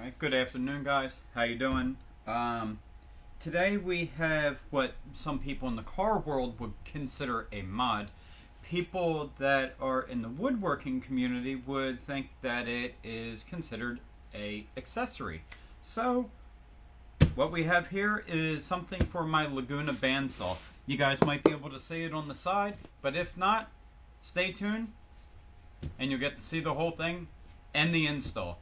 Alright, good afternoon guys. How you doing? Today we have what some people in the car world would consider a mod. People that are in the woodworking community would think that it is considered a accessory. So what we have here is something for my Laguna bandsaw. You guys might be able to see it on the side, but if not, stay tuned and you'll get to see the whole thing and the install.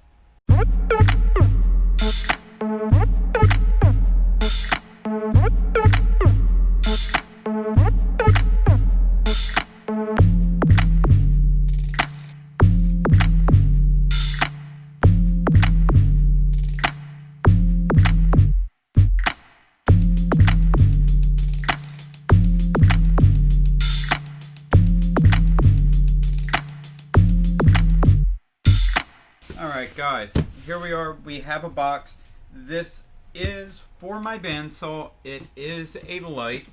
Alright guys, here we are. We have a box. This is for my bandsaw. It is a light.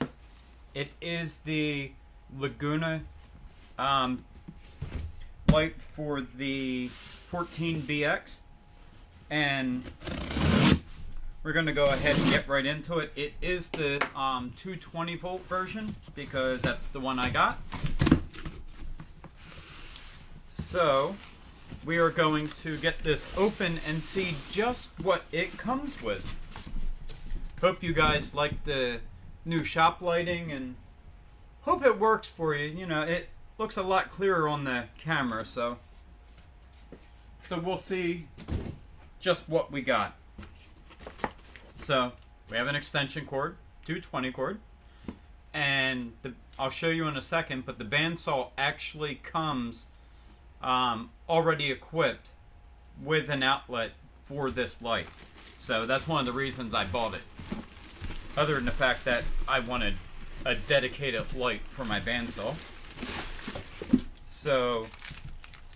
It is the Laguna light for the 14BX, and we're going to go ahead and get right into it. It is the 220 volt version because that's the one I got. So we are going to get this open and see just what it comes with. Hope you guys like the new shop lighting and hope it works for you. You know, it looks a lot clearer on the camera, so we'll see just what we got. So we have an extension cord, 220 cord, and I'll show you in a second, but the bandsaw actually comes already equipped with an outlet for this light. So that's one of the reasons I bought it. Other than the fact that I wanted a dedicated light for my bandsaw. So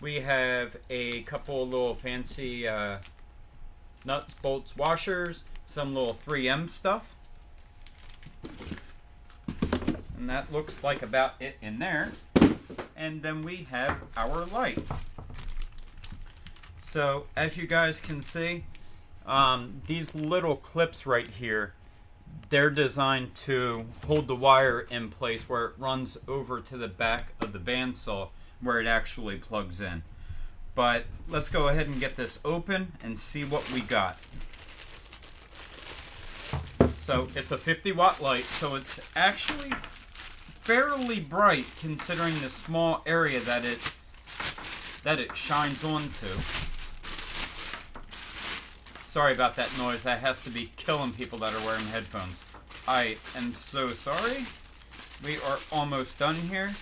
we have a couple of little fancy nuts, bolts, washers, some little 3M stuff. And that looks like about it in there. And then we have our light. So as you guys can see, these little clips right here, they're designed to hold the wire in place where it runs over to the back of the bandsaw where it actually plugs in. But let's go ahead and get this open and see what we got. So it's a 50-watt light, so it's actually fairly bright considering the small area that it shines onto. Sorry about that noise. That has to be killing people that are wearing headphones. I am so sorry. We are almost done here.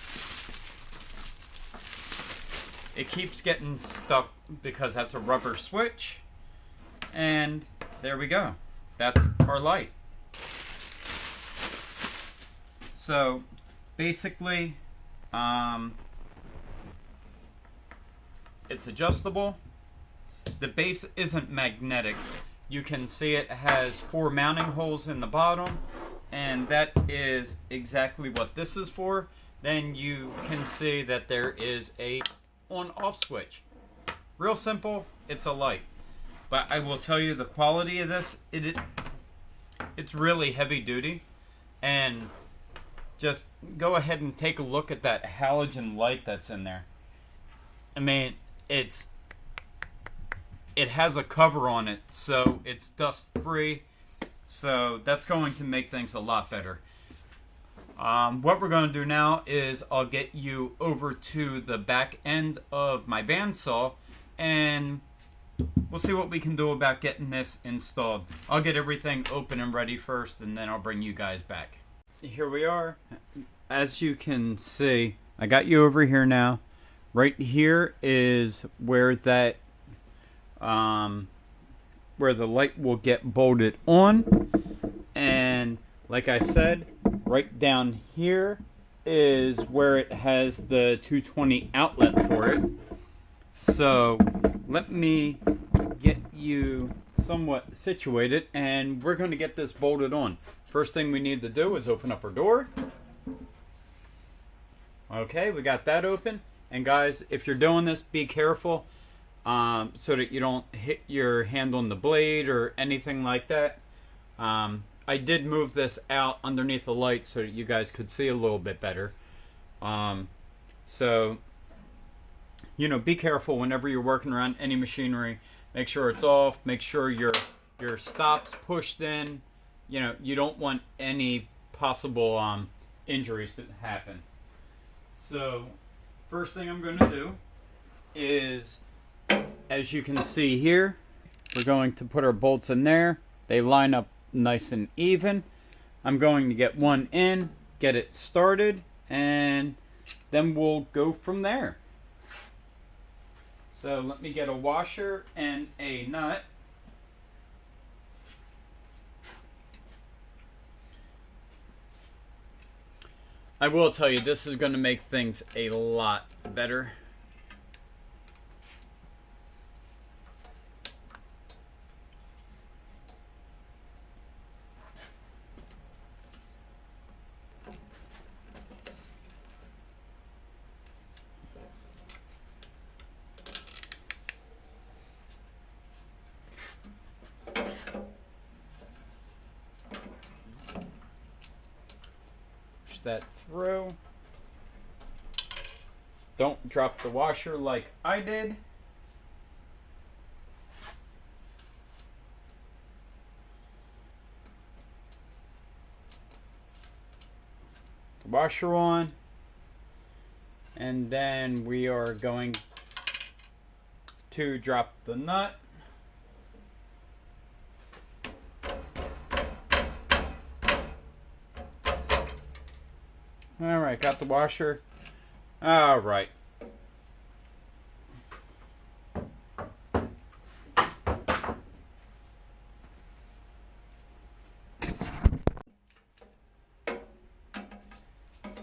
It keeps getting stuck because that's a rubber switch. And there we go. That's our light. So basically, it's adjustable. The base isn't magnetic. You can see it has 4 mounting holes in the bottom, and that is exactly what this is for. Then you can see that there is a on-off switch. Real simple, it's a light. But I will tell you the quality of this, it's really heavy duty, and just go ahead and take a look at that halogen light that's in there. I mean, it has a cover on it, so it's dust free, so that's going to make things a lot better. What we're going to do now is I'll get you over to the back end of my bandsaw and we'll see what we can do about getting this installed. I'll get everything open and ready first, and then I'll bring you guys back. Here we are. As you can see, I got you over here now. Right here is where that where the light will get bolted on, and like I said, right down here is where it has the 220 outlet for it. So let me get you somewhat situated and we're going to get this bolted on. First thing we need to do is open up our door. Okay, we got that open. And guys, if you're doing this, be careful. so that you don't hit your hand on the blade or anything like that. I did move this out underneath the light so that you guys could see a little bit better. So, you know, be careful whenever you're working around any machinery. Make sure it's off. Make sure your stop's pushed in. You know, you don't want any possible injuries to happen. So, first thing I'm going to do is, as you can see here, we're going to put our bolts in there. They line up nice and even. I'm going to get one in, get it started, and then we'll go from there. So let me get a washer and a nut. I will tell you, this is going to make things a lot better. That through. Don't drop the washer like I did. The washer on, and then we are going to drop the nut. Alright, got the washer. Alright.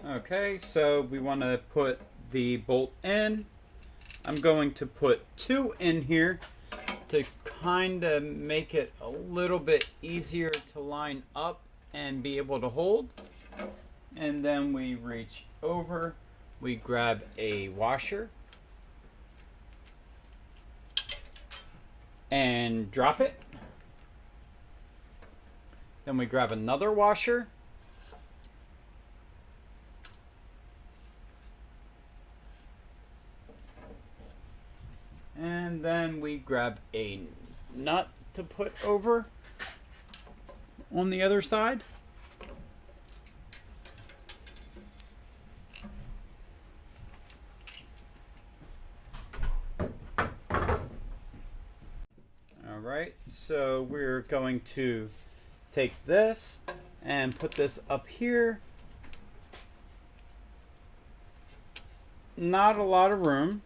Okay, so we want to put the bolt in. I'm going to put 2 in here to kind of make it a little bit easier to line up and be able to hold. And then we reach over, we grab a washer and drop it. Then we grab another washer and then we grab a nut to put over on the other side. Alright, so we're going to take this and put this up here. Not a lot of room.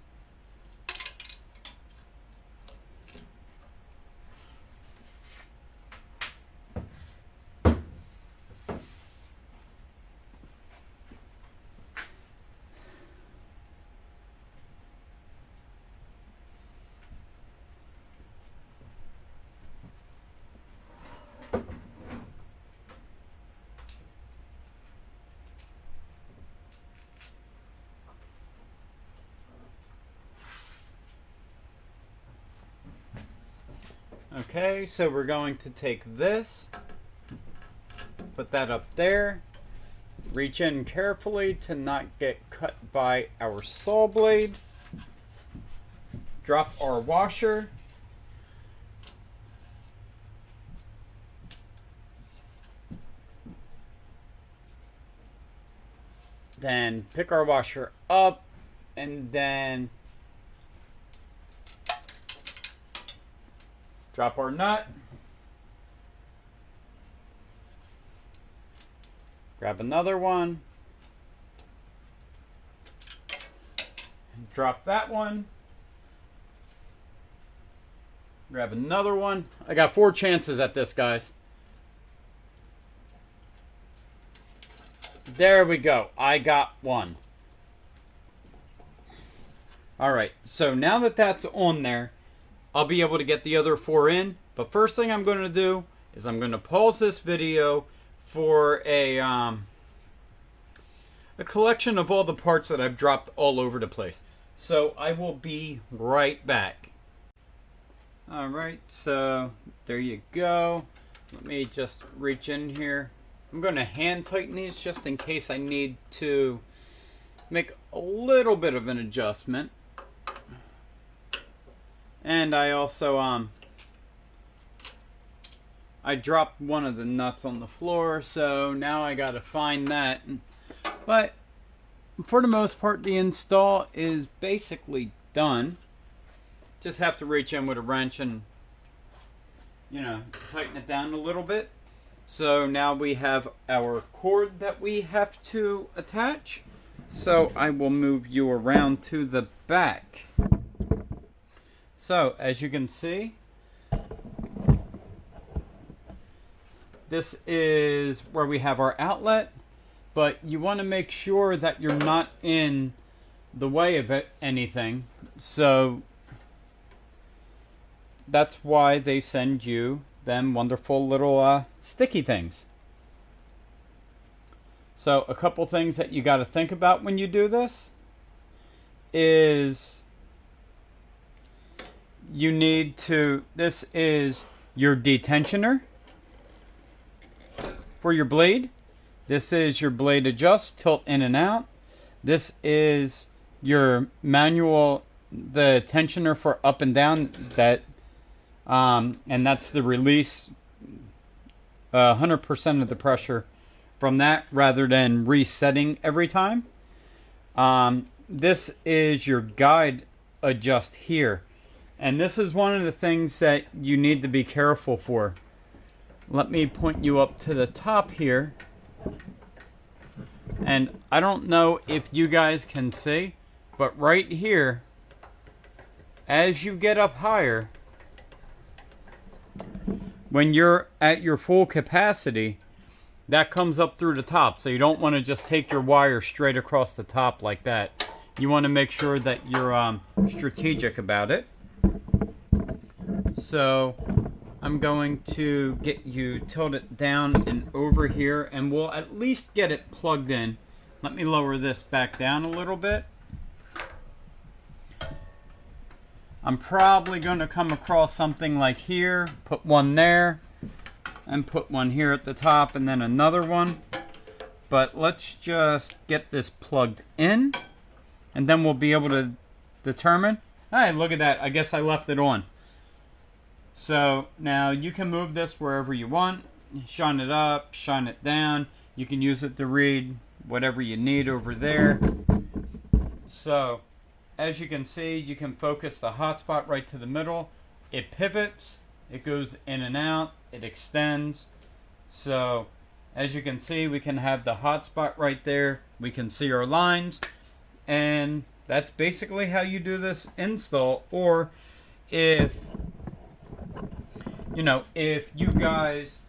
Okay, so we're going to take this, put that up there, reach in carefully to not get cut by our saw blade, drop our washer, then pick our washer up, and then drop our nut, grab another one, and drop that one, grab another one. I got 4 chances at this, guys. There we go. I got 1. Alright, so now that that's on there, I'll be able to get the other 4 in. But first thing I'm going to do is I'm going to pause this video for a collection of all the parts that I've dropped all over the place. So I will be right back. Alright, so there you go. Let me just reach in here. I'm going to hand tighten these just in case I need to make a little bit of an adjustment. And I also I dropped one of the nuts on the floor, so now I gotta find that. But for the most part, the install is basically done. Just have to reach in with a wrench and, you know, tighten it down a little bit. So now we have our cord that we have to attach. So I will move you around to the back. So as you can see, this is where we have our outlet, but you want to make sure that you're not in the way of anything. So that's why they send you them wonderful little sticky things. So a couple things that you got to think about when you do this is you need to, this is your detensioner for your blade. This is your blade adjust, tilt in and out. This is your manual, the tensioner for up and down, that and that's the release 100% of the pressure from that rather than resetting every time. This is your guide adjust here, and this is one of the things that you need to be careful for. Let me point you up to the top here, and I don't know if you guys can see, but right here, as you get up higher, when you're at your full capacity, that comes up through the top. So you don't want to just take your wire straight across the top like that. You want to make sure that you're strategic about it. So I'm going to get you tilted down and over here, and we'll at least get it plugged in. Let me lower this back down a little bit. I'm probably going to come across something like here, put one there, and put one here at the top, and then another one. But let's just get this plugged in, and then we'll be able to determine. Hey, look at that. I guess I left it on. So now you can move this wherever you want. Shine it up, shine it down. You can use it to read whatever you need over there. So as you can see, you can focus the hotspot right to the middle. It pivots, it goes in and out, it extends. So as you can see, we can have the hotspot right there. We can see our lines, and that's basically how you do this install. Or if if you guys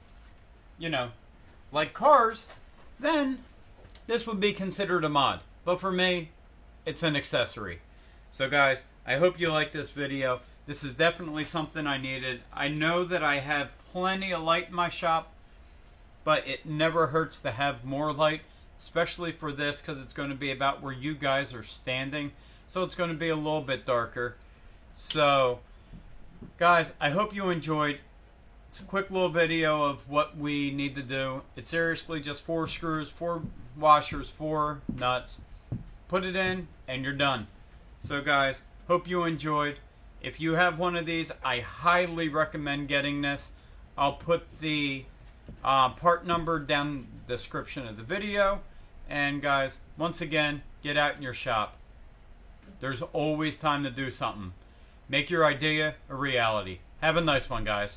like cars, then this would be considered a mod. But for me, it's an accessory. So guys, I hope you like this video. This is definitely something I needed. I know that I have plenty of light in my shop, but it never hurts to have more light, especially for this, because it's going to be about where you guys are standing. So it's going to be a little bit darker. So guys, I hope you enjoyed. It's a quick little video of what we need to do. It's seriously just 4 screws, 4 washers, 4 nuts. Put it in and you're done. So guys, hope you enjoyed. If you have one of these, I highly recommend getting this. I'll put the part number down in the description of the video. And guys, once again, get out in your shop. There's always time to do something. Make your idea a reality. Have a nice one, guys.